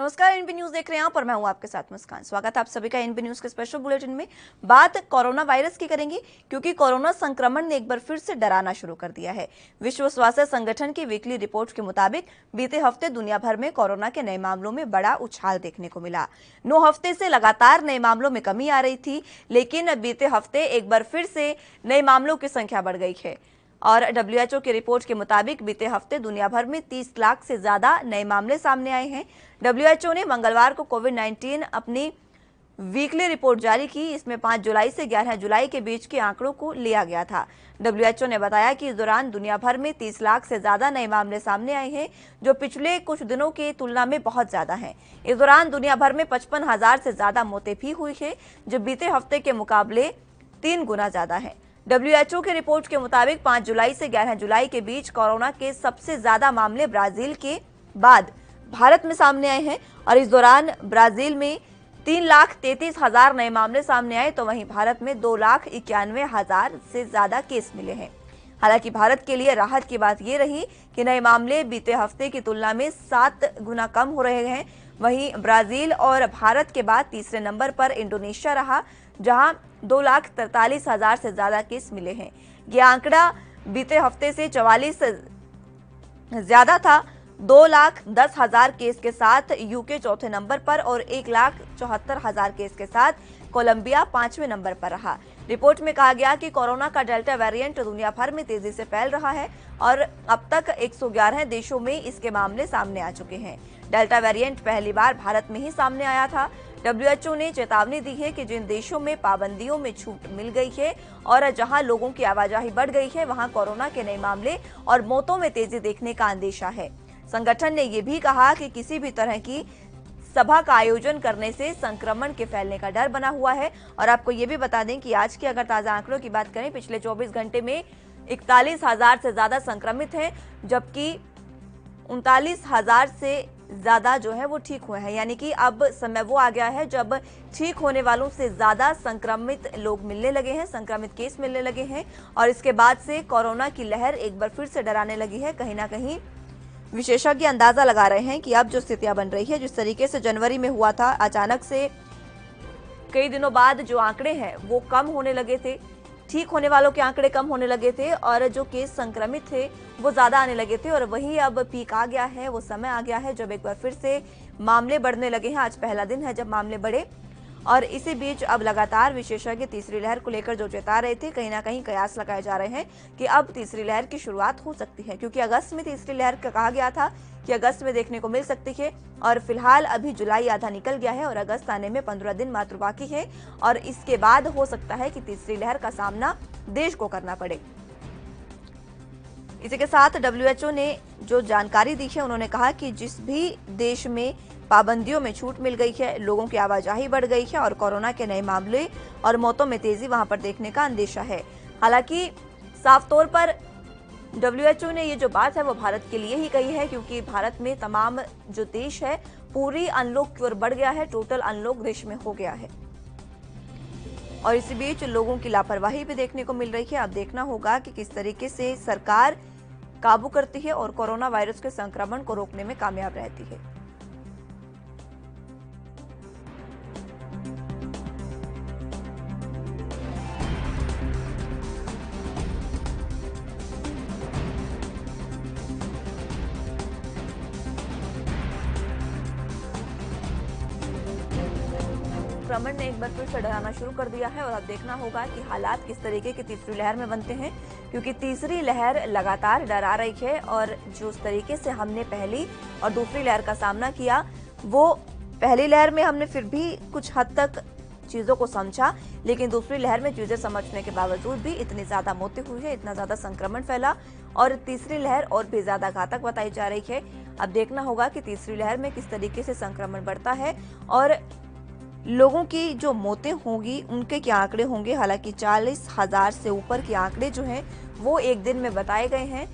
नमस्कार, NB news देख रहे हैं आप और मैं हूं आपके साथ मुस्कान। स्वागत है आप सभी का एनबी न्यूज के स्पेशल बुलेटिन में। बात कोरोना वायरस की करेंगे क्योंकि कोरोना संक्रमण ने एक बार फिर से डराना शुरू कर दिया है। विश्व स्वास्थ्य संगठन की वीकली रिपोर्ट के मुताबिक बीते हफ्ते दुनिया भर में कोरोना के नए मामलों में बड़ा उछाल देखने को मिला। 9 हफ्ते से लगातार नए मामलों में कमी आ रही थी, लेकिन बीते हफ्ते एक बार फिर से नए मामलों की संख्या बढ़ गई है। और डब्ल्यूएचओ की रिपोर्ट के मुताबिक बीते हफ्ते दुनिया भर में 30 लाख से ज्यादा नए मामले सामने आए हैं। डब्ल्यूएचओ ने मंगलवार को कोविड-19 अपनी वीकली रिपोर्ट जारी की। इसमें 5 जुलाई से 11 जुलाई के बीच के आंकड़ों को लिया गया था। डब्ल्यूएचओ ने बताया कि इस दौरान दुनिया भर में 30 लाख से ज्यादा नए मामले सामने आए हैं, जो पिछले कुछ दिनों की तुलना में बहुत ज्यादा हैं। इस दौरान दुनिया भर में 55,000 से ज्यादा मौतें भी हुई है, जो बीते हफ्ते के मुकाबले 3 गुना ज्यादा है। डब्ल्यूएचओ की रिपोर्ट के मुताबिक 5 जुलाई से 11 जुलाई के बीच कोरोना के सबसे ज्यादा मामले ब्राजील के बाद भारत में सामने आए हैं और इस दौरान ब्राजील में 3,33,000 नए मामले सामने आए, तो वहीं भारत में 2,91,000 से ज्यादा केस मिले हैं। हालांकि भारत के लिए राहत की बात यह रही कि नए मामले बीते हफ्ते की तुलना में 7 गुना कम हो रहे हैं। वहीं ब्राजील और भारत के बाद तीसरे नंबर पर इंडोनेशिया रहा, जहां 2,43,000 से ज्यादा केस मिले हैं। यह आंकड़ा बीते हफ्ते से 44 ज्यादा था। 2,10,000 केस के साथ यूके चौथे नंबर पर और 1,74,000 केस के साथ कोलंबिया 5वें नंबर पर रहा। रिपोर्ट में कहा गया कि कोरोना का डेल्टा वेरिएंट दुनिया भर में तेजी से फैल रहा है और अब तक 111 देशों में इसके मामले सामने आ चुके हैं। डेल्टा वेरिएंट पहली बार भारत में ही सामने आया था। डब्ल्यूएचओ ने चेतावनी दी है कि जिन देशों में पाबंदियों में छूट मिल गई है और जहां लोगों की आवाजाही बढ़ गई है, वहां कोरोना के नए मामले और मौतों में तेजी देखने का अंदेशा है। संगठन ने यह भी कहा कि किसी भी तरह की सभा का आयोजन करने से संक्रमण के फैलने का डर बना हुआ है। और आपको ये भी बता दें कि आज के अगर ताजा आंकड़ों की बात करें, पिछले 24 घंटे में 41,000 से ज्यादा संक्रमित हैं, जबकि 39,000 से ज्यादा जो है वो ठीक हुए हैं। यानी कि अब समय वो आ गया है जब ठीक होने वालों से ज्यादा संक्रमित लोग मिलने लगे हैं, संक्रमित केस मिलने लगे हैं और इसके बाद से कोरोना की लहर एक बार फिर से डराने लगी है। कहीं ना कहीं विशेषज्ञ अंदाजा लगा रहे हैं कि अब जो स्थितियां बन रही है, जिस तरीके से जनवरी में हुआ था, अचानक से कई दिनों बाद जो आंकड़े हैं वो कम होने लगे थे, ठीक होने वालों के आंकड़े कम होने लगे थे और जो केस संक्रमित थे वो ज्यादा आने लगे थे और वही अब पीक आ गया है। वो समय आ गया है जब एक बार फिर से मामले बढ़ने लगे हैं। आज पहला दिन है जब मामले बढ़े और इसी बीच अब लगातार विशेषज्ञ तीसरी लहर को लेकर जो चेता रहे थे, कहीं ना कहीं कयास लगाए जा रहे हैं कि अब तीसरी लहर की शुरुआत हो सकती है, क्योंकि अगस्त में तीसरी लहर का कहा गया था कि अगस्त में देखने को मिल सकती है और फिलहाल अभी जुलाई आधा निकल गया है और अगस्त आने में 15 दिन मात्र बाकी है और इसके बाद हो सकता है कि तीसरी लहर का सामना देश को करना पड़े। इसी के साथ डब्ल्यूएचओ ने जो जानकारी दी है, उन्होंने कहा कि जिस भी देश में पाबंदियों में छूट मिल गई है, लोगों की आवाजाही बढ़ गई है और कोरोना के नए मामले और मौतों में तेजी वहां पर देखने का अंदेशा है। हालांकि साफ तौर पर डब्ल्यूएचओ ने ये जो बात है वो भारत के लिए ही कही है, क्योंकि भारत में तमाम जो देश है पूरी अनलॉक की ओर बढ़ गया है, टोटल अनलॉक देश में हो गया है और इसी बीच लोगों की लापरवाही भी देखने को मिल रही है। अब देखना होगा कि किस तरीके से सरकार काबू करती है और कोरोना वायरस के संक्रमण को रोकने में कामयाब रहती है। संक्रमण ने एक बार फिर से डराना शुरू कर दिया है और अब देखना होगा कि हालात किस तरीके की तीसरी लहर में बनते हैं, क्योंकि तीसरी लहर लगातार डरा रही है और जिस तरीके से हमने पहली और दूसरी लहर का सामना किया, वो पहली लहर में हमने फिर भी कुछ हद तक चीजों को समझा, लेकिन दूसरी लहर में चीजें समझने के बावजूद भी इतनी ज्यादा मौतें हुई है, इतना ज्यादा संक्रमण फैला और तीसरी लहर और भी ज्यादा घातक बताई जा रही है। अब देखना होगा कि तीसरी लहर में किस तरीके से संक्रमण बढ़ता है और लोगों की जो मौतें होंगी उनके क्या आंकड़े होंगे। हालांकि 40,000 से ऊपर के आंकड़े जो हैं वो एक दिन में बताए गए हैं।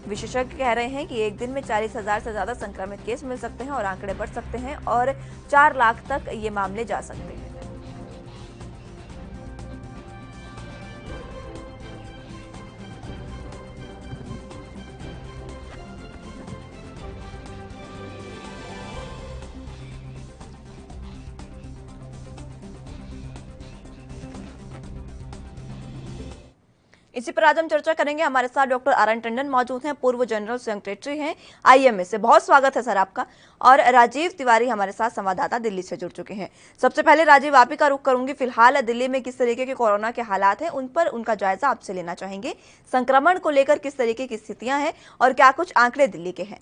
विशेषज्ञ कह रहे हैं कि एक दिन में 40,000 से ज्यादा संक्रमित केस मिल सकते हैं और आंकड़े बढ़ सकते हैं और 4 लाख तक ये मामले जा सकते हैं। इसी पर आज हम चर्चा करेंगे। हमारे साथ डॉक्टर आर.एन. टंडन मौजूद हैं, पूर्व जनरल सेक्रेटरी हैं आईएमए से। बहुत स्वागत है सर आपका। और राजीव तिवारी हमारे साथ संवाददाता दिल्ली से जुड़ चुके हैं। सबसे पहले राजीव, आप ही का रुख करूंगी। फिलहाल दिल्ली में किस तरीके के कोरोना के हालात हैं, उन पर उनका जायजा आपसे लेना चाहेंगे। संक्रमण को लेकर किस तरीके की स्थितियां हैं और क्या कुछ आंकड़े दिल्ली के हैं?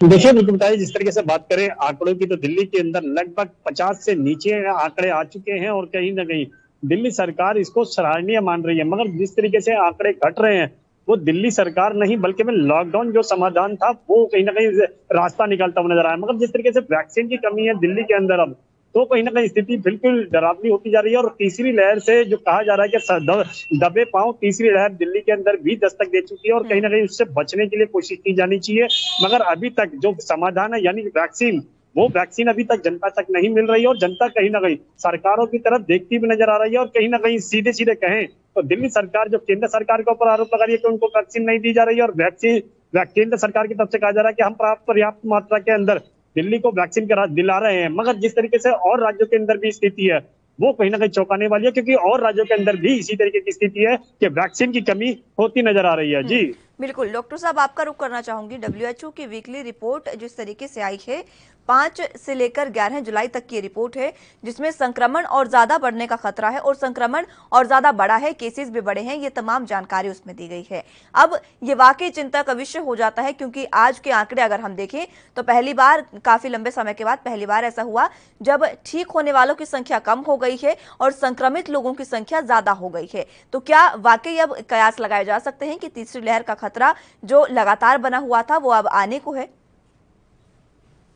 देखिए बिल्कुल बताइए, जिस तरीके से बात करें आंकड़ों की तो दिल्ली के अंदर लगभग 50 से नीचे आंकड़े आ चुके हैं और कहीं ना कहीं दिल्ली सरकार इसको सराहनीय मान रही है। मगर जिस तरीके से आंकड़े घट रहे हैं वो दिल्ली सरकार नहीं बल्कि में लॉकडाउन जो समाधान था वो कहीं ना कहीं रास्ता निकालता हुआ नजर आया। मगर जिस तरीके से वैक्सीन की कमी है दिल्ली के अंदर अब, तो कहीं ना कहीं स्थिति बिल्कुल डरावनी होती जा रही है। और तीसरी लहर से जो कहा जा रहा है कि दबे पांव तीसरी लहर दिल्ली के अंदर भी दस्तक दे चुकी है और कहीं ना कहीं उससे बचने के लिए कोशिश की जानी चाहिए। मगर अभी तक जो समाधान है यानी वैक्सीन, वो वैक्सीन अभी तक जनता तक नहीं मिल रही है और जनता कहीं ना कहीं सरकारों की तरफ देखती भी नजर आ रही है। और कहीं ना कहीं सीधे सीधे कहें तो दिल्ली सरकार जो केंद्र सरकार के ऊपर आरोप लगा रही है कि उनको वैक्सीन नहीं दी जा रही है और वैक्सीन केंद्र सरकार की तरफ से कहा जा रहा है कि हम पर्याप्त मात्रा के अंदर दिल्ली को वैक्सीन दिला रहे हैं। मगर जिस तरीके से और राज्यों के अंदर भी स्थिति है वो कहीं ना कहीं चौंकाने वाली है, क्योंकि और राज्यों के अंदर भी इसी तरीके की स्थिति है कि वैक्सीन की कमी होती नजर आ रही है। जी बिल्कुल डॉक्टर साहब, आपका रुख करना चाहूंगी। डब्ल्यूएचओ की वीकली रिपोर्ट जिस तरीके से आई है, 5 से लेकर 11 जुलाई तक की रिपोर्ट है, जिसमें संक्रमण और ज्यादा बढ़ने का खतरा है और संक्रमण और ज्यादा बढ़ा है, केसेस भी बढ़े हैं, ये तमाम जानकारी उसमें दी गई है। अब ये वाकई चिंता का विषय हो जाता है, क्योंकि आज के आंकड़े अगर हम देखें तो पहली बार काफी लंबे समय के बाद पहली बार ऐसा हुआ जब ठीक होने वालों की संख्या कम हो गई है और संक्रमित लोगों की संख्या ज्यादा हो गई है। तो क्या वाकई अब कयास लगाए जा सकते हैं कि तीसरी लहर का खतरा जो लगातार बना हुआ था वो अब आने को है?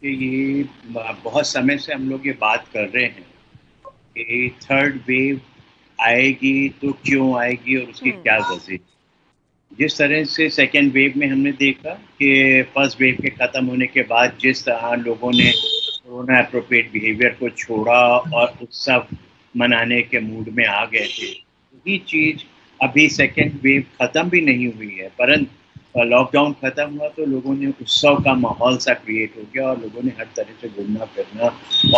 ये बहुत समय से हम लोग ये बात कर रहे हैं कि थर्ड वेव आएगी तो क्यों आएगी और उसकी क्या वजह। जिस तरह से सेकेंड वेव में हमने देखा कि फर्स्ट वेव के खत्म होने के बाद जिस तरह लोगों ने कोरोना एप्रोप्रिएट बिहेवियर को छोड़ा और उत्सव मनाने के मूड में आ गए थे, वही चीज अभी सेकेंड वेव खत्म भी नहीं हुई है, परंतु लॉकडाउन खत्म हुआ तो लोगों ने उत्सव का माहौल सा क्रिएट हो गया और लोगों ने हर तरह से घूमना फिरना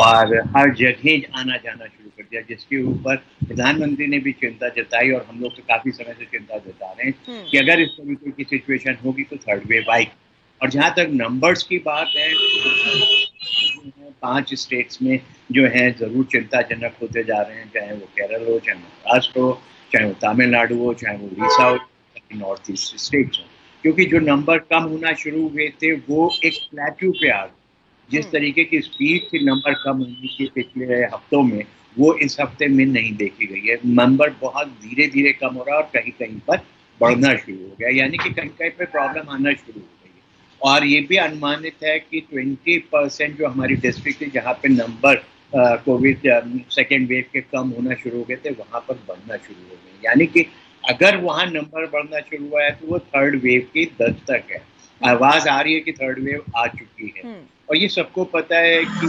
और हर जगह आना जाना शुरू कर दिया, जिसके ऊपर प्रधानमंत्री ने भी चिंता जताई और हम लोग तो काफी समय से चिंता जता रहे हैं कि अगर इस तरीके की सिचुएशन होगी तो थर्ड वेव आएगी। और जहाँ तक नंबर्स की बात है, 5 स्टेट्स में जो है जरूर चिंताजनक होते जा रहे हैं, चाहे वो केरल हो, चाहे महाराष्ट्र हो, चाहे वो तमिलनाडु हो, चाहे वो उड़ीसा हो, नॉर्थ ईस्ट स्टेट्स हो, क्योंकि जो नंबर कम होना शुरू हुए थे वो एक प्लेट्यू पे आ गए। जिस तरीके की स्पीड थी नंबर कम होने की पिछले हफ्तों में, वो इस हफ्ते में नहीं देखी गई है। नंबर बहुत धीरे धीरे कम हो रहा है और कहीं कहीं पर बढ़ना शुरू हो गया, यानी कि कहीं कहीं पर प्रॉब्लम आना शुरू हो गई है। और ये भी अनुमानित है कि 20% जो हमारी डिस्ट्रिक्ट है जहाँ पे नंबर कोविड सेकेंड वेव के कम होना शुरू हो गए थे वहाँ पर बढ़ना शुरू हो गए, यानी कि अगर वहां नंबर बढ़ना शुरू हुआ है तो वो थर्ड वेव की दस्तक है। आवाज आ रही है कि थर्ड वेव आ चुकी है। और ये सबको पता है कि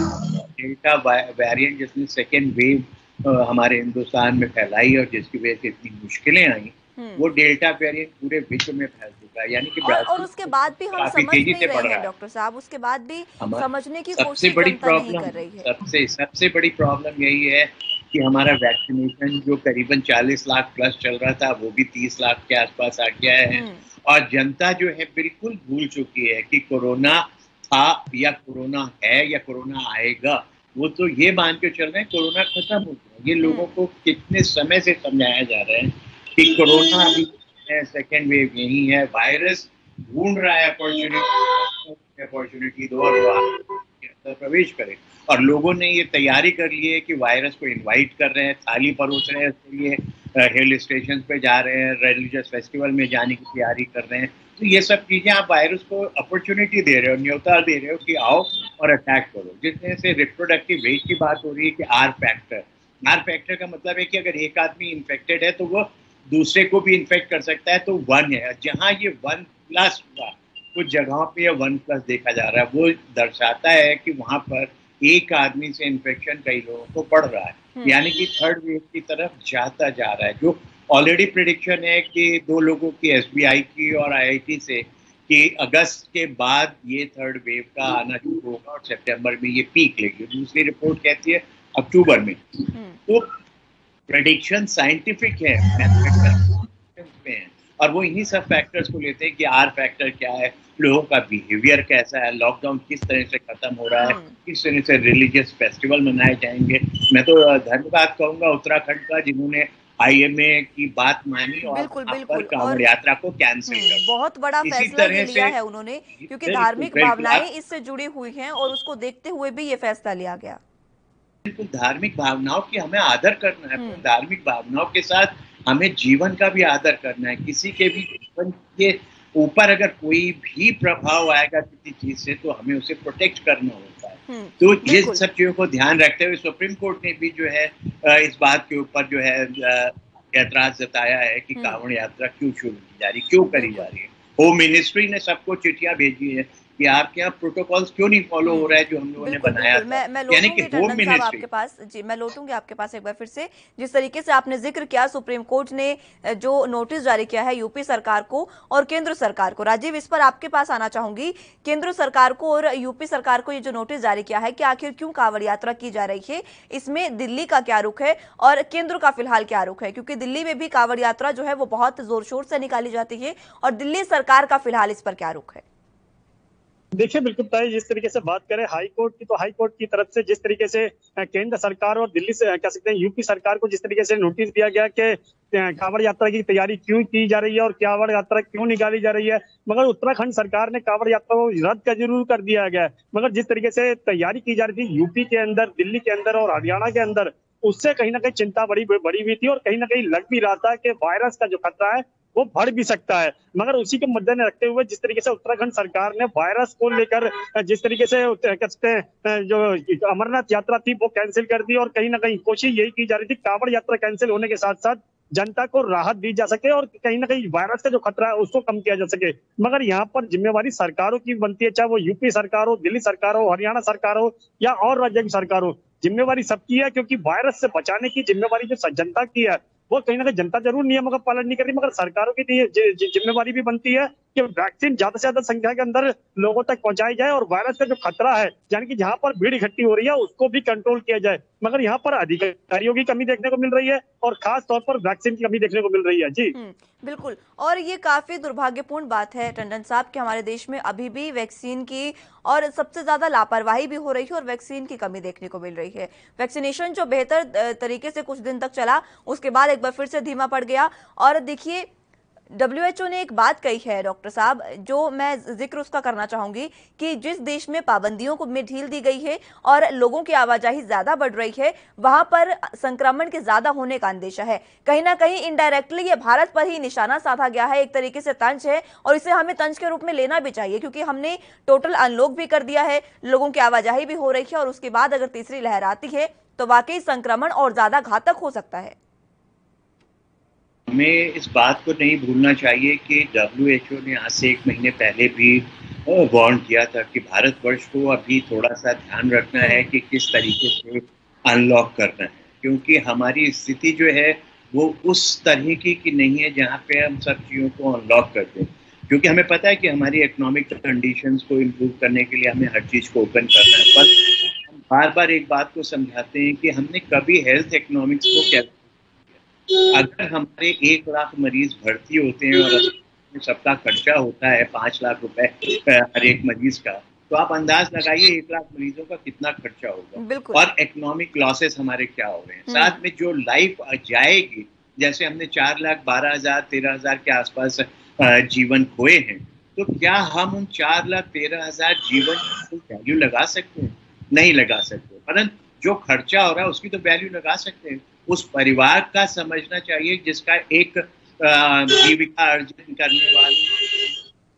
डेल्टा वेरिएंट जिसने सेकेंड वेव हमारे हिंदुस्तान में फैलाई और जिसकी वजह से इतनी मुश्किलें आई, वो डेल्टा वेरिएंट पूरे विश्व में फैल चुका है, यानी कि और उसके बाद भी हम समझ नहीं रहे हैं डॉक्टर साहब, उसके बाद भी समझने की कोशिश जनता नहीं कर रही है। सबसे बड़ी प्रॉब्लम यही है कि हमारा वैक्सीनेशन जो करीबन 40 लाख प्लस चल रहा था वो भी 30 लाख के आसपास आ गया है और जनता जो है बिल्कुल भूल चुकी है कि कोरोना था या कोरोना है या कोरोना आएगा। वो तो ये मान के चल रहे हैं कोरोना खत्म हो गया। ये लोगों को कितने समय से समझाया जा रहा है कि कोरोना अभी है, सेकेंड वेव यही है, वायरस ढूंढ रहा है अपॉर्चुनिटी दो और प्रवेश करे। और लोगों ने ये तैयारी कर ली है कि वायरस को इनवाइट कर रहे हैं, थाली परोस रहे हैं, उसके लिए हिल स्टेशन पे जा रहे हैं, रिलीजियस फेस्टिवल में जाने की तैयारी कर रहे हैं। तो ये सब चीजें आप वायरस को अपॉर्चुनिटी दे रहे हो, न्योता दे रहे हो कि आओ और अटैक करो। जिस तरह से रिप्रोडक्टिव रेट की बात हो रही है कि आर फैक्टर का मतलब है कि अगर एक आदमी इन्फेक्टेड है तो वो दूसरे को भी इन्फेक्ट कर सकता है, तो 1 है। जहाँ ये 1+ हुआ, कुछ जगहों पे 1+ देखा जा रहा है, वो दर्शाता है कि वहां पर एक आदमी से इन्फेक्शन कई लोगों को बढ़ रहा है, यानी कि थर्ड वेव की तरफ जाता जा रहा है। जो ऑलरेडी प्रेडिक्शन है कि 2 लोगों की एसबीआई की और आईआईटी से कि अगस्त के बाद ये थर्ड वेव का आना शुरू होगा और सितंबर में ये पीक लेगी। दूसरी रिपोर्ट कहती है अक्टूबर में। तो प्रेडिक्शन साइंटिफिक है, पे हैं, और वो इन्हीं सब फैक्टर्स को लेते हैं कि आर फैक्टर क्या है, लोगों का बिहेवियर कैसा है, लॉकडाउन किस तरह से खत्म हो रहा है, किस तरह से रिलीजियस फेस्टिवल मनाए जाएंगे। मैं तो धन्यवाद कहूंगा उत्तराखंड का, जिन्होंने IMA की बात मानी और बिल्कुल वहां पर बिल्कुल। कांवड़ और यात्रा को कैंसिल कर दिया। बहुत बड़ा इसी फैसला ये तरह लिया से है उन्होंने, क्योंकि बिल्कुल धार्मिक बिल्कुल भावनाएं आप इससे जुड़ी हुई हैं और उसको देखते हुए भी ये फैसला लिया गया। बिल्कुल धार्मिक भावनाओं की हमें आदर करना है, पर हम्म। धार्मिक भावनाओं के साथ हमें जीवन का भी आदर करना है। किसी के भी जीवन के ऊपर अगर कोई भी प्रभाव आएगा किसी चीज से, तो हमें उसे प्रोटेक्ट करना होता है। तो ये बिल्कुल। सब चीजों को ध्यान रखते हुए सुप्रीम कोर्ट ने भी जो है इस बात के ऊपर जो है ऐतराज जताया है कि कांवड़ यात्रा क्यों शुरू की जा रही, क्यों करी जा बिल्कुल। रही है। होम मिनिस्ट्री ने सबको चिट्ठियां भेजी है कि आपके यहाँ प्रोटोकॉल्स क्यों नहीं फॉलो हो रहा है जो हम लोगों ने बिल्कुल बनाया बिल्कुल। था। मैं यानी कि लौटूंगी होम टंडन साहब मिनिस्ट्री आपके पास। जी, मैं लौटूंगी आपके पास एक बार फिर से। जिस तरीके से आपने जिक्र किया, सुप्रीम कोर्ट ने जो नोटिस जारी किया है यूपी सरकार को और केंद्र सरकार को, राजीव इस पर आपके पास आना चाहूंगी। केंद्र सरकार को और यूपी सरकार को ये जो नोटिस जारी किया है कि आखिर क्यों कांवड़ यात्रा की जा रही है, इसमें दिल्ली का क्या रुख है और केंद्र का फिलहाल क्या रुख है? क्योंकि दिल्ली में भी कांवड़ यात्रा जो है वो बहुत जोर शोर से निकाली जाती है, और दिल्ली सरकार का फिलहाल इस पर क्या रुख है? देखिए बिल्कुल ताई, जिस तरीके से बात करें हाई कोर्ट की, तो हाई कोर्ट की तरफ से जिस तरीके से केंद्र सरकार और दिल्ली से कह सकते हैं यूपी सरकार को जिस तरीके से नोटिस दिया गया कि कांवड़ यात्रा की तैयारी क्यों की जा रही है और कांवड़ यात्रा क्यों निकाली जा रही है, मगर उत्तराखंड सरकार ने कांवड़ यात्रा को रद्द का जरूर कर दिया गया। मगर जिस तरीके से तैयारी की जा रही थी यूपी के अंदर, दिल्ली के अंदर और हरियाणा के अंदर, उससे कहीं ना कहीं चिंता बड़ी बड़ी हुई थी और कहीं ना कहीं लग भी रहा था कि वायरस का जो खतरा है वो बढ़ भी सकता है। मगर उसी के मद्देनजर रखते हुए जिस तरीके से उत्तराखंड सरकार ने वायरस को लेकर जिस तरीके से कहते हैं जो अमरनाथ यात्रा थी वो कैंसिल कर दी, और कहीं ना कहीं कोशिश यही की जा रही थी कांवड़ यात्रा कैंसिल होने के साथ साथ जनता को राहत दी जा सके और कहीं ना कहीं वायरस का जो खतरा है उसको कम किया जा सके। मगर यहाँ पर जिम्मेवारी सरकारों की बनती है, चाहे वो यूपी सरकार हो, दिल्ली सरकार हो, हरियाणा सरकार हो या और राज्य की सरकार हो, जिम्मेवारी सबकी है। क्योंकि वायरस से बचाने की जिम्मेवारी जो जनता की है, वो कहीं ना कहीं जनता जरूर नियमों का पालन नहीं कर रही, मगर सरकारों की जिम्मेवारी भी बनती है कि वैक्सीन ज्यादा से ज्यादा संख्या के अंदर लोगों तक पहुंचाई जाए और वायरस का जो खतरा है, यानी कि जहां पर भीड़ इकट्ठी हो रही है, उसको भी कंट्रोल किया जाए। मगर यहाँ पर अधिकारियों की कमी देखने को मिल रही है और खास तौर पर वैक्सीन की कमी देखने को मिल रही है। जी बिल्कुल। और ये काफी दुर्भाग्यपूर्ण बात है टंडन साहब कि हमारे देश में अभी भी वैक्सीन की और सबसे ज्यादा लापरवाही भी हो रही है और वैक्सीन की कमी देखने को मिल रही है। वैक्सीनेशन जो बेहतर तरीके से कुछ दिन तक चला, उसके बाद एक बार फिर से धीमा पड़ गया। और देखिए, WHO ने एक बात कही है डॉक्टर साहब, जो मैं जिक्र उसका करना चाहूंगी, कि जिस देश में पाबंदियों को में ढील दी गई है और लोगों की आवाजाही ज्यादा बढ़ रही है, वहां पर संक्रमण के ज्यादा होने का अंदेशा है। कहीं ना कहीं इनडायरेक्टली ये भारत पर ही निशाना साधा गया है, एक तरीके से तंज है, और इसे हमें तंज के रूप में लेना भी चाहिए, क्योंकि हमने टोटल अनलॉक भी कर दिया है, लोगों की आवाजाही भी हो रही है, और उसके बाद अगर तीसरी लहर आती है तो वाकई संक्रमण और ज्यादा घातक हो सकता है। हमें इस बात को नहीं भूलना चाहिए कि WHO ने आज से 1 महीने पहले भी वार्न किया था कि भारतवर्ष को अभी थोड़ा सा ध्यान रखना है कि किस तरीके से अनलॉक करना है, क्योंकि हमारी स्थिति जो है वो उस तरह की नहीं है जहाँ पे हम सब चीज़ों को अनलॉक कर दें। क्योंकि हमें पता है कि हमारी इकोनॉमिक कंडीशंस को इम्प्रूव करने के लिए हमें हर चीज़ को ओपन करना है, पर हम बार बार एक बात को समझाते हैं कि हमने कभी हेल्थ इकोनॉमिक्स को क्या, अगर हमारे 1 लाख मरीज भर्ती होते हैं और सबका खर्चा होता है 5 लाख रुपए हर एक मरीज का, तो आप अंदाज लगाइए 1 लाख मरीजों का कितना खर्चा होगा और इकोनॉमिक लॉसेस हमारे क्या हो रहे हैं। साथ में जो लाइफ जाएगी, जैसे हमने 4,12,000 13,000 के आसपास जीवन खोए हैं, तो क्या हम उन 4,13,000 जीवन को वैल्यू लगा सकते हैं? नहीं लगा सकते, परंतु जो खर्चा हो रहा है उसकी तो वैल्यू लगा सकते हैं। उस परिवार का समझना चाहिए जिसका एक जीविका अर्जन करने वाली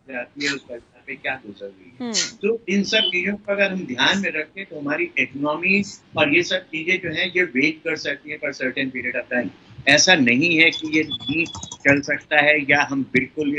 जाती है, उस परिवार पे क्या गुजर रही है। तो इन सब चीजों को अगर हम ध्यान में रखें तो हमारी इकोनॉमी और ये सब चीजें जो है ये वेट कर सकती है for certain period of time. ऐसा नहीं है कि ये नहीं चल सकता है या हम बिल्कुल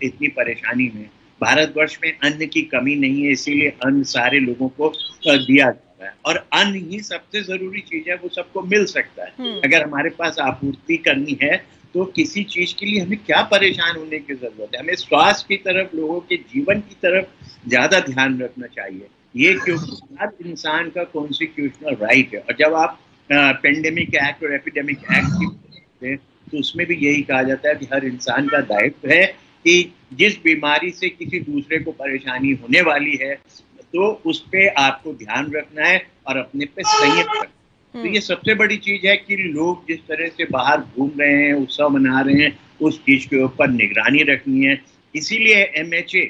इतनी परेशानी में। भारतवर्ष में अन्न की कमी नहीं है, इसीलिए अन्न सारे लोगों को दिया जाता है, और अन्न ही सबसे जरूरी चीज है, वो सबको मिल सकता है। अगर हमारे पास आपूर्ति करनी है तो किसी चीज के लिए हमें क्या परेशान होने की जरूरत है। हमें स्वास्थ्य की तरफ, लोगों के जीवन की तरफ ज्यादा ध्यान रखना चाहिए, ये क्योंकि हर इंसान का कॉन्स्टिट्यूशनल राइट है। और जब आप पेंडेमिक एक्ट और एपिडेमिक एक्ट की तो उसमें भी यही कहा जाता है कि हर इंसान का दायित्व है कि जिस बीमारी से किसी दूसरे को परेशानी होने वाली है तो उस पे आपको ध्यान रखना है और अपने पे संयम रखना है। तो ये सबसे बड़ी चीज है कि लोग जिस तरह से बाहर घूम रहे हैं, उत्सव मना रहे हैं, उस चीज के ऊपर निगरानी रखनी है। इसीलिए MHA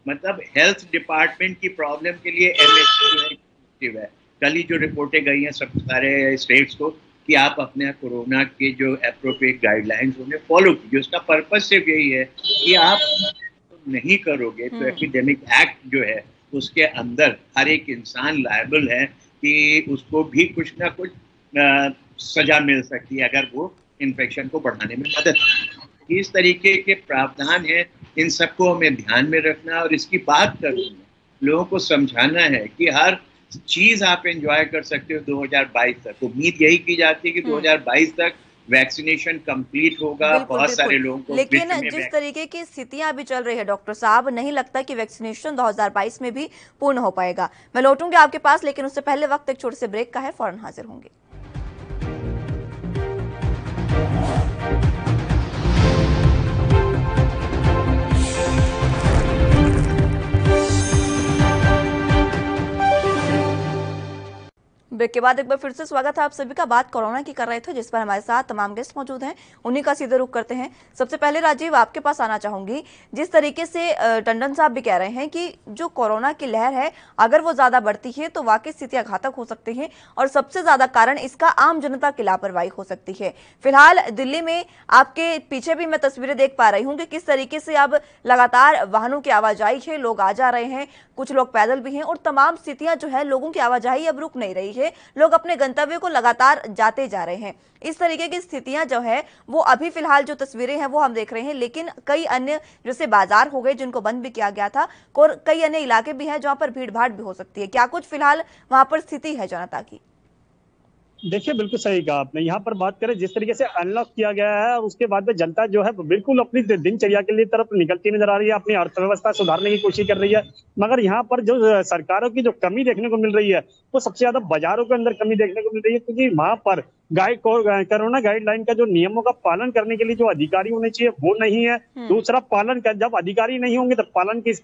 मतलब हेल्थ डिपार्टमेंट की प्रॉब्लम के लिए MHA है। कल ही जो रिपोर्टें गई हैं सब सारे स्टेट्स को कि आप अपने कोरोना के जो एप्रोप्रिएट गाइडलाइंस उन्हें फॉलो कीजिए। उसका पर्पज सिर्फ यही है कि आप नहीं करोगे तो एपिडेमिक एक्ट जो है उसके अंदर हर एक इंसान लायबल है कि उसको भी कुछ ना कुछ सजा मिल सकती है अगर वो इन्फेक्शन को बढ़ाने में मदद करे। इस तरीके के प्रावधान है, इन सबको हमें ध्यान में रखना और इसकी बात करना, लोगों को समझाना है कि हर चीज आप एंजॉय कर सकते हो 2022 तक। उम्मीद यही की जाती है कि 2022 तक वैक्सीनेशन कंप्लीट होगा। बिल्कुल, बहुत बिल्कुल। सारे लोगों को लेकिन जिस तरीके की स्थितियां अभी चल रही है डॉक्टर साहब, नहीं लगता कि वैक्सीनेशन 2022 में भी पूर्ण हो पाएगा। मैं लौटूंगी आपके पास, लेकिन उससे पहले वक्त एक छोटे से ब्रेक का है, फौरन हाजिर होंगे। ब्रेक के बाद एक बार फिर से स्वागत है आप सभी का। बात कोरोना की कर रहे थे, जिस पर हमारे साथ तमाम गेस्ट मौजूद हैं, उन्हीं का सीधे रुख करते हैं। सबसे पहले राजीव, आपके पास आना चाहूंगी। जिस तरीके से टंडन साहब भी कह रहे हैं कि जो कोरोना की लहर है अगर वो ज्यादा बढ़ती है तो वाकई स्थितियां घातक हो सकती हैं और सबसे ज्यादा कारण इसका आम जनता की लापरवाही हो सकती है। फिलहाल दिल्ली में आपके पीछे भी मैं तस्वीरें देख पा रही हूँ कि किस तरीके से अब लगातार वाहनों की आवाजाही है, लोग आ जा रहे हैं, कुछ लोग पैदल भी हैं और तमाम स्थितियां जो है लोगों की आवाजाही अब रुक नहीं रही है। लोग अपने गंतव्य को लगातार जाते जा रहे हैं। इस तरीके की स्थितियां जो है वो अभी फिलहाल जो तस्वीरें हैं वो हम देख रहे हैं, लेकिन कई अन्य जैसे बाजार हो गए जिनको बंद भी किया गया था और कई अन्य इलाके भी हैं जहां पर भीड़ भाड़ भी हो सकती है। क्या कुछ फिलहाल वहां पर स्थिति है जनता की? देखिए, बिल्कुल सही कहा आपने। यहाँ पर बात करें जिस तरीके से अनलॉक किया गया है और उसके बाद में जनता जो है बिल्कुल अपनी दिनचर्या के लिए तरफ निकलती नजर आ रही है, अपनी अर्थव्यवस्था सुधारने की कोशिश कर रही है। मगर यहाँ पर जो सरकारों की जो कमी देखने को मिल रही है वो सबसे ज्यादा बाजारों के अंदर कमी देखने को मिल रही है, क्योंकि वहां पर कोरोना गाइडलाइन का जो नियमों का पालन करने के लिए जो अधिकारी होने चाहिए वो नहीं है। दूसरा, पालन कर जब अधिकारी नहीं होंगे तो पालन किस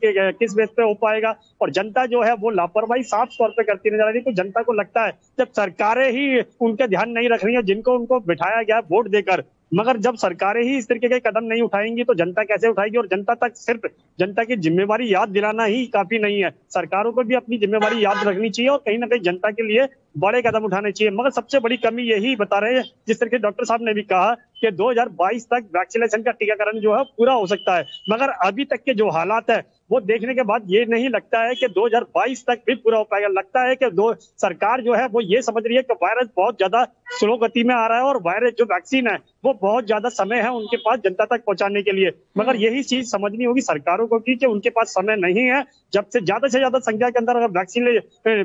बेस पे हो पाएगा? और जनता जो है वो लापरवाही साफ तौर पे करती नजर आ रही है। तो जनता को लगता है जब सरकारें ही उनके ध्यान नहीं रख रही है जिनको उनको बिठाया गया वोट देकर, मगर जब सरकारें ही इस तरीके के कदम नहीं उठाएंगी तो जनता कैसे उठाएगी? और जनता तक सिर्फ जनता की जिम्मेवारी याद दिलाना ही काफी नहीं है, सरकारों को भी अपनी जिम्मेवारी याद रखनी चाहिए और कहीं ना कहीं जनता के लिए बड़े कदम उठाने चाहिए। मगर सबसे बड़ी कमी यही बता रहे हैं, जिस तरीके डॉक्टर साहब ने भी कहा कि 2022 तक वैक्सीनेशन का टीकाकरण जो है पूरा हो सकता है, मगर अभी तक के जो हालात है वो देखने के बाद ये नहीं लगता है कि 2022 तक भी पूरा हो पाएगा। लगता है कि सरकार जो है वो ये समझ रही है कि वायरस बहुत ज्यादा स्लो गति में आ रहा है और वायरस जो वैक्सीन है वो बहुत ज्यादा समय है उनके पास जनता तक पहुंचाने के लिए। मगर यही चीज समझनी होगी सरकारों को कि उनके पास समय नहीं है। जब से ज्यादा संख्या के अंदर अगर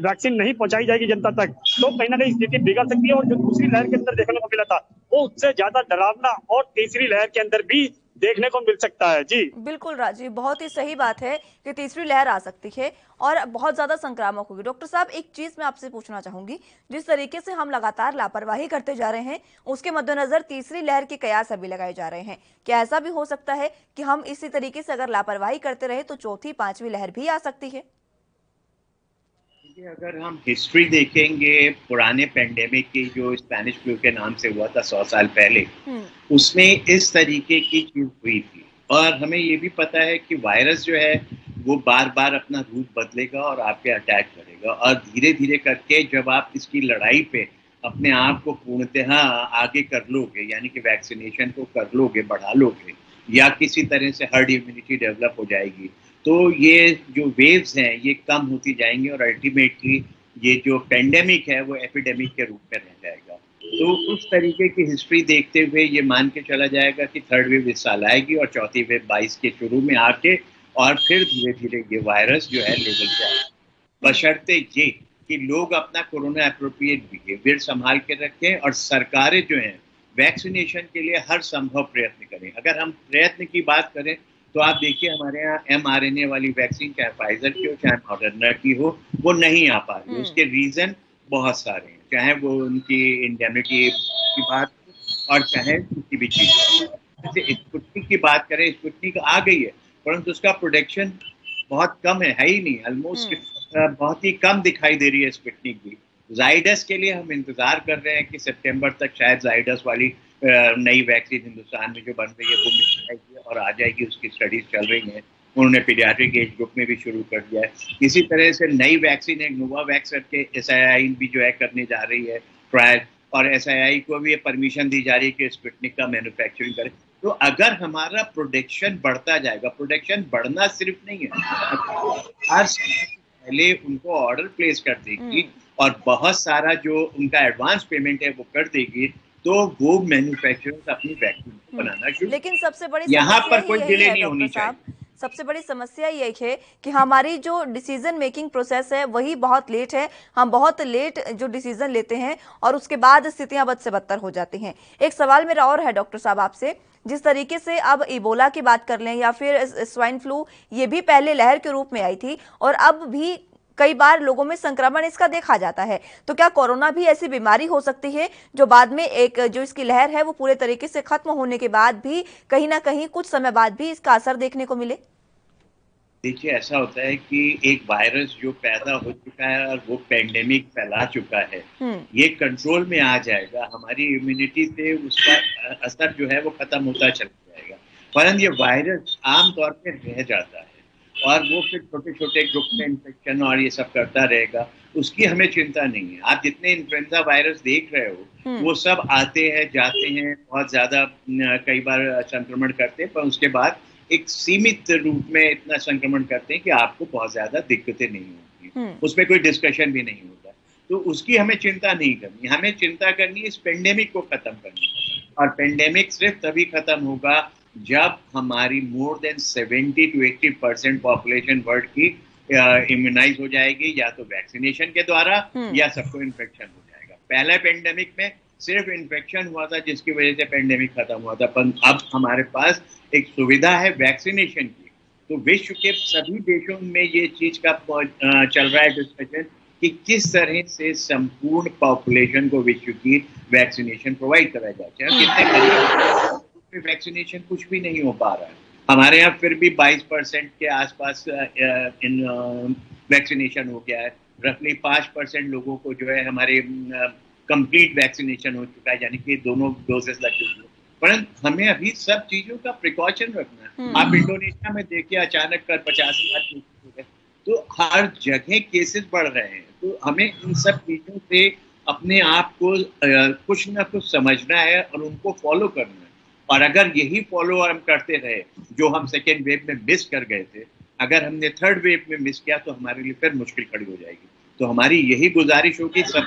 वैक्सीन नहीं पहुंचाई जाएगी जनता तक तो कहीं ना कहीं स्थिति बिगड़ सकती है। और जो दूसरी लहर के अंदर देखने को मिला था वो उससे ज्यादा डरावना और तीसरी लहर के अंदर भी देखने को मिल सकता है। जी बिल्कुल राजीव, बहुत ही सही बात है कि तीसरी लहर आ सकती है और बहुत ज्यादा संक्रामक होगी। डॉक्टर साहब, एक चीज मैं आपसे पूछना चाहूंगी, जिस तरीके से हम लगातार लापरवाही करते जा रहे हैं उसके मद्देनजर तीसरी लहर के कयास अभी लगाए जा रहे हैं। क्या ऐसा भी हो सकता है कि हम इसी तरीके से अगर लापरवाही करते रहे तो चौथी पांचवी लहर भी आ सकती है? अगर हम हिस्ट्री देखेंगे पुराने पेंडेमिक की जो स्पेनिश फ्लू के नाम से हुआ था 100 साल पहले, उसमें इस तरीके की चीज हुई थी। और हमें ये भी पता है कि वायरस जो है वो बार बार अपना रूप बदलेगा और आप पे अटैक करेगा और धीरे धीरे करके जब आप इसकी लड़ाई पे अपने आप को पूर्णतः आगे कर लोगे, यानी कि वैक्सीनेशन को कर लोगे, बढ़ा लोगे या किसी तरह से हर्ड इम्यूनिटी डेवलप हो जाएगी, तो ये जो वेव्स हैं ये कम होती जाएंगी और अल्टीमेटली ये जो पेंडेमिक है वो एपिडेमिक के रूप में रह जाएगा। तो उस तरीके की हिस्ट्री देखते हुए ये मान के चला जाएगा कि थर्ड वेव इस साल आएगी और चौथी वेव 22 के शुरू में आके और फिर धीरे धीरे ये वायरस जो है लेवल पे आएगा। बशर्ते ये कि लोग अपना कोरोना एप्रोप्रिएट बिहेवियर संभाल के रखें और सरकारें जो हैं वैक्सीनेशन के लिए हर संभव प्रयत्न करें। अगर हम प्रयत्न की बात करें तो आप देखिए हमारे यहाँ mRNA वाली वैक्सीन चाहे फाइजर की हो चाहे मॉडर्ना की हो वो नहीं आ पा रही। उसके रीजन बहुत सारे हैं, चाहे वो उनकी इंडेमिटी की बात और चाहे किसी भी चीज। जैसे स्पुतनिक की बात करें, स्पुतनिक आ गई है परंतु उसका प्रोडक्शन बहुत कम है ही नहीं, ऑलमोस्ट बहुत ही कम दिखाई दे रही है स्पुतनिक भी। जाइडस के लिए हम इंतजार कर रहे हैं कि सितंबर तक शायद जाइडस वाली नई वैक्सीन हिंदुस्तान में जो बन रही है वो मिल जाएगी और आ जाएगी, उसकी स्टडीज चल रही हैं। उन्होंने पीडियाट्रिक एज ग्रुप में भी शुरू कर दिया है। इसी तरह से नई वैक्सीन है नोवावैक्स करके, SII भी जो है करने जा रही है ट्रायल, और SII को भी परमिशन दी जा रही है कि स्पुतनिक का मैन्युफैक्चरिंग करे। तो अगर हमारा प्रोडक्शन बढ़ता जाएगा, प्रोडक्शन बढ़ना सिर्फ नहीं है, हर समय से पहले उनको ऑर्डर प्लेस कर देगी और बहुत सारा जो उनका एडवांस पेमेंट है वो कर देगी, तो वो मैन्युफैक्चरर्स अपनी वैक्सीन बनाना शुरू। लेकिन सबसे बड़ी यहाँ समस्या पर कोई यही डिले है नहीं होनी डॉक्टर साहब, चाहिए। सबसे बड़ी समस्या यही है कि हमारी जो डिसीजन मेकिंग प्रोसेस है वही बहुत लेट है। हम बहुत लेट जो डिसीजन लेते हैं और उसके बाद स्थितियां बद से बदतर हो जाती हैं। एक सवाल मेरा और है डॉक्टर साहब आपसे, जिस तरीके से अब इबोला की बात कर लें या फिर स्वाइन फ्लू, ये भी पहले लहर के रूप में आई थी और अब भी कई बार लोगों में संक्रमण इसका देखा जाता है, तो क्या कोरोना भी ऐसी बीमारी हो सकती है जो बाद में एक जो इसकी लहर है वो पूरे तरीके से खत्म होने के बाद भी कहीं ना कहीं कुछ समय बाद भी इसका असर देखने को मिले? देखिए, ऐसा होता है कि एक वायरस जो पैदा हो चुका है और वो पेंडेमिक फैला चुका है, ये कंट्रोल में आ जाएगा, हमारी इम्यूनिटी से उसका असर जो है वो खत्म होता चला जाएगा। परंतु ये वायरस आमतौर पे रह जाता है और वो फिर छोटे छोटे ग्रुप में इन्फेक्शन और ये सब करता रहेगा, उसकी हमें चिंता नहीं है। आप जितने इन्फ्लुएंजा वायरस देख रहे हो वो सब आते हैं जाते हैं, बहुत ज्यादा कई बार संक्रमण करते हैं, पर उसके बाद एक सीमित रूप में इतना संक्रमण करते हैं कि आपको बहुत ज्यादा दिक्कतें नहीं होती, उसमें कोई डिस्कशन भी नहीं होता। तो उसकी हमें चिंता नहीं करनी, हमें चिंता करनी है इस पेंडेमिक को खत्म करनी। और पेंडेमिक सिर्फ तभी खत्म होगा जब हमारी more than 70 to 80% population world की इम्यूनाइज हो जाएगी, या तो वैक्सीनेशन के द्वारा या सबको इन्फेक्शन हो जाएगा। पहले पेंडेमिक में सिर्फ इन्फेक्शन हुआ था जिसकी वजह से पेंडेमिक खत्म हुआ था, पर अब हमारे पास एक सुविधा है वैक्सीनेशन की। तो विश्व के सभी देशों में ये चीज का चल रहा है डिस्कशन कि किस तरह से संपूर्ण पॉपुलेशन को विश्व की वैक्सीनेशन प्रोवाइड कराया जाए। कितने वैक्सीनेशन कुछ भी नहीं हो पा रहा है हमारे यहाँ, फिर भी 22% के आसपास वैक्सीनेशन हो गया है। रफली 5% लोगों को जो है हमारे कंप्लीट वैक्सीनेशन हो चुका है, यानी कि दोनों डोजेस लग चुकी है। परंतु हमें अभी सब चीजों का प्रिकॉशन रखना है। आप इंडोनेशिया में देखिए, अचानक कर 50,000 केसेस हो गए, तो हर जगह केसेस बढ़ रहे हैं। तो हमें इन सब चीजों से अपने आप को कुछ ना कुछ समझना है और उनको फॉलो करना है। और अगर यही फॉलो हम करते रहे जो हम सेकेंड वेव में मिस कर गए थे, अगर हमने थर्ड वेव में मिस किया तो हमारे लिए फिर मुश्किल खड़ी हो जाएगी। तो हमारी यही गुजारिश होगी सब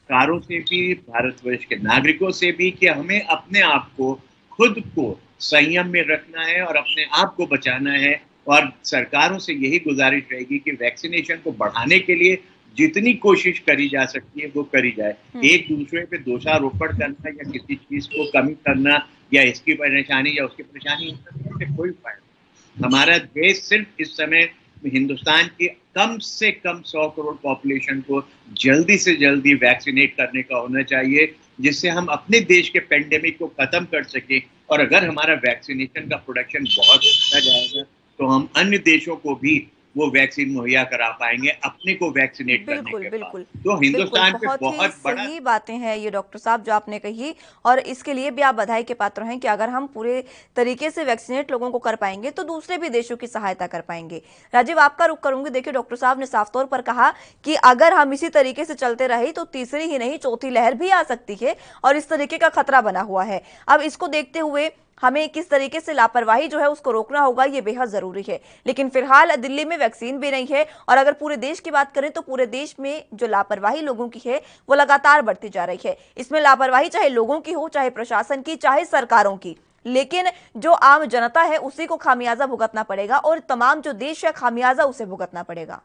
सरकारों से भी, भारतवर्ष के नागरिकों से भी, कि हमें अपने आप को, खुद को संयम में रखना है और अपने आप को बचाना है। और सरकारों से यही गुजारिश रहेगी कि वैक्सीनेशन को बढ़ाने के लिए जितनी कोशिश करी जा सकती है वो करी जाए। एक दूसरे पे दोषारोपण करना या किसी चीज को कमी करना या इसकी परेशानी या उसकी परेशानी, इससे कोई फायदा नहीं। हमारा देश सिर्फ इस समय हिंदुस्तान की कम से कम 100 करोड़ पॉपुलेशन को जल्दी से जल्दी वैक्सीनेट करने का होना चाहिए, जिससे हम अपने देश के पेंडेमिक को खत्म कर सके। और अगर हमारा वैक्सीनेशन का प्रोडक्शन बहुत बढ़ता जाएगा तो हम अन्य देशों को भी वो वैक्सीन मुहैया करा पाएंगे अपने को वैक्सीनेट करने के बाद। तो हिंदुस्तान पे बहुत बड़ा सही बातें हैं ये डॉक्टर साहब जो आपने कही, और इसके लिए भी आप बधाई के पात्र हैं कि अगर हम पूरे तरीके से वैक्सीनेट लोगों को कर पाएंगे तो दूसरे भी देशों की सहायता कर पाएंगे। राजीव, आपका रुख करूंगी। देखिए, डॉक्टर साहब ने साफ तौर पर कहा कि अगर हम इसी तरीके से चलते रहे तो तीसरी ही नहीं चौथी लहर भी आ सकती है और इस तरीके का खतरा बना हुआ है। अब इसको देखते हुए हमें किस तरीके से लापरवाही जो है उसको रोकना होगा, ये बेहद जरूरी है। लेकिन फिलहाल दिल्ली में वैक्सीन भी नहीं है, और अगर पूरे देश की बात करें तो पूरे देश में जो लापरवाही लोगों की है वो लगातार बढ़ती जा रही है। इसमें लापरवाही चाहे लोगों की हो, चाहे प्रशासन की, चाहे सरकारों की, लेकिन जो आम जनता है उसी को खामियाजा भुगतना पड़ेगा और तमाम जो देश है खामियाजा उसे भुगतना पड़ेगा।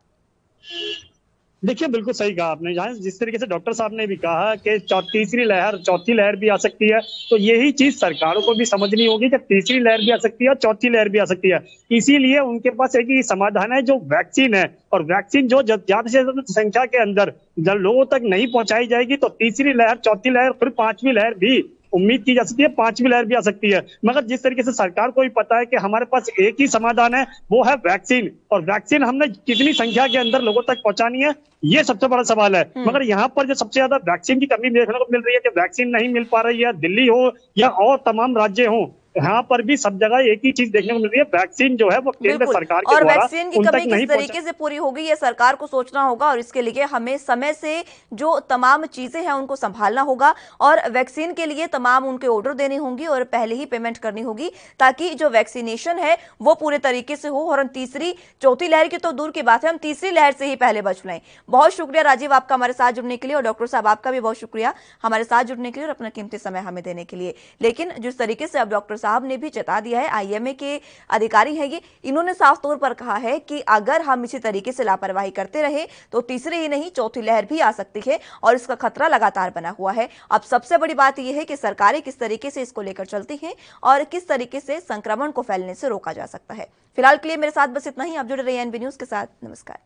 देखिए, बिल्कुल सही कहा आपने। जहाँ जिस तरीके से डॉक्टर साहब ने भी कहा कि तीसरी लहर, चौथी लहर भी आ सकती है, तो यही चीज सरकारों को भी समझनी होगी कि तीसरी लहर भी आ सकती है और चौथी लहर भी आ सकती है। इसीलिए उनके पास एक ही समाधान है, जो वैक्सीन है। और वैक्सीन जो ज्यादा से ज्यादा संख्या के अंदर जब लोगों तक नहीं पहुंचाई जाएगी तो तीसरी लहर, चौथी लहर, फिर पांचवी लहर भी उम्मीद की जा सकती है 5वीं लहर भी आ सकती है। मगर जिस तरीके से सरकार को भी पता है कि हमारे पास एक ही समाधान है, वो है वैक्सीन, और वैक्सीन हमने कितनी संख्या के अंदर लोगों तक पहुंचानी है, ये सबसे बड़ा सवाल है। मगर यहाँ पर जो सबसे ज्यादा वैक्सीन की कमी देखने को मिल रही है कि वैक्सीन नहीं मिल पा रही है, दिल्ली हो या और तमाम राज्य हो, यहाँ पर भी सब जगह एक ही चीज देखने को मिल रही है, वैक्सीन जो है वो केंद्र बिल्कुल। सरकार के और द्वारा वैक्सीन की उन कमी तक किस नहीं तरीके से पूरी होगी ये सरकार को सोचना होगा, और इसके लिए हमें समय से जो तमाम चीजें हैं उनको संभालना होगा, और वैक्सीन के लिए तमाम उनके ऑर्डर देने होंगे और पहले ही पेमेंट करनी होगी, ताकि जो वैक्सीनेशन है वो पूरे तरीके से हो। और हम तीसरी चौथी लहर की तो दूर की बात है, हम तीसरी लहर से ही पहले बच लें। बहुत शुक्रिया राजीव आपका हमारे साथ जुड़ने के लिए, और डॉक्टर साहब आपका भी बहुत शुक्रिया हमारे साथ जुड़ने के लिए और अपना कीमती समय हमें देने के लिए। लेकिन जिस तरीके से अब डॉक्टर साहब ने भी चेता दिया है, आईएमए के अधिकारी हैं ये, इन्होंने साफ तौर पर कहा है कि अगर हम इसी तरीके से लापरवाही करते रहे तो तीसरी ही नहीं चौथी लहर भी आ सकती है, और इसका खतरा लगातार बना हुआ है। अब सबसे बड़ी बात यह है कि सरकारें किस तरीके से इसको लेकर चलती हैं और किस तरीके से संक्रमण को फैलने से रोका जा सकता है। फिलहाल के लिए मेरे साथ बस इतना ही। आप जुड़े रहिए एनबी न्यूज के साथ। नमस्कार।